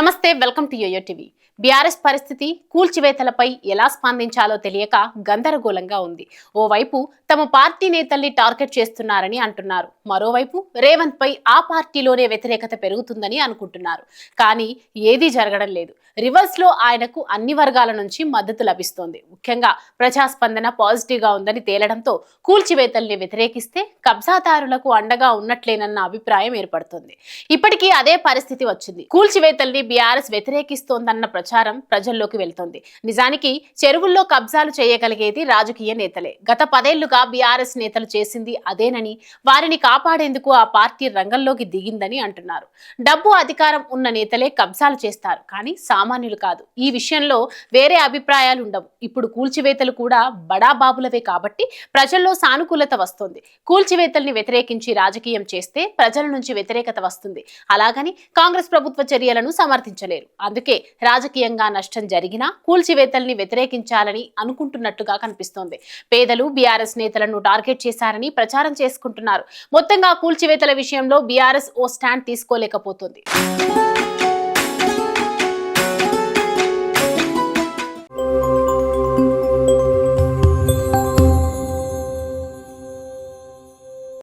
నమస్తే, welcome to YoYo TV. BRS పరిస్థితి కూల్చివేతలపై ఎలా స్పందించాలో తెలియక గందరగోళంగా ఉంది. ఓవైపు తమ పార్టీ నేతల్ని టార్గెట్ చేస్తున్నారని అంటున్నారు. మరోవైపు రేవంత్ పై ఆ పార్టీలోనే వ్యతిరేకత పెరుగుతుందని అనుకుంటున్నారు. కానీ ఏదీ జరగడం లేదు. రివర్స్ లో ఆయనకు అన్ని వర్గాల నుంచి మద్దతు లభిస్తోంది. ముఖ్యంగా ప్రజాస్పందన పాజిటివ్ గా ఉందని తేలడంతో కూల్చివేతల్ని వ్యతిరేకిస్తే కబ్జాదారులకు అండగా ఉన్నట్లేనన్న అభిప్రాయం ఏర్పడుతుంది. ఇప్పటికీ అదే పరిస్థితి వచ్చింది. కూల్చివేతల్ని బీఆర్ఎస్ వ్యతిరేకిస్తోందన్న ప్రచారం ప్రజల్లోకి వెళ్తోంది. నిజానికి చెరువుల్లో కబ్జాలు చేయగలిగేది రాజకీయ నేతలే. గత 10 ఏళ్లుగా బీఆర్ఎస్ నేతలు చేసింది అదేనని, వారిని కాపాడేందుకు ఆ పార్టీ రంగంలోకి దిగిందని అంటున్నారు. డబ్బు అధికారం ఉన్న నేతలే కబ్జాలు చేస్తారు, కానీ సామాన్యులు కాదు. ఈ విషయంలో వేరే అభిప్రాయాలు ఉండవు. ఇప్పుడు కూల్చివేతలు కూడా బడాబాబులవే కాబట్టి ప్రజల్లో సానుకూలత వస్తుంది. కూల్చివేతల్ని వ్యతిరేకించి రాజకీయం చేస్తే ప్రజల నుంచి వ్యతిరేకత వస్తుంది. అలాగని కాంగ్రెస్ ప్రభుత్వ చర్యలను సమర్థించలేరు. అందుకే రాజకీయంగా నష్టం జరిగినా కూల్చివేతల్ని వ్యతిరేకించాలని అనుకుంటున్నట్టుగా కనిపిస్తోంది. పేదలు బీఆర్ఎస్ నేతలను టార్గెట్ చేశారని ప్రచారం చేసుకుంటున్నారు. మొత్తంగా కూల్చివేతల విషయంలో బీఆర్ఎస్ ఓ స్టాండ్ తీసుకోలేకపోతుంది.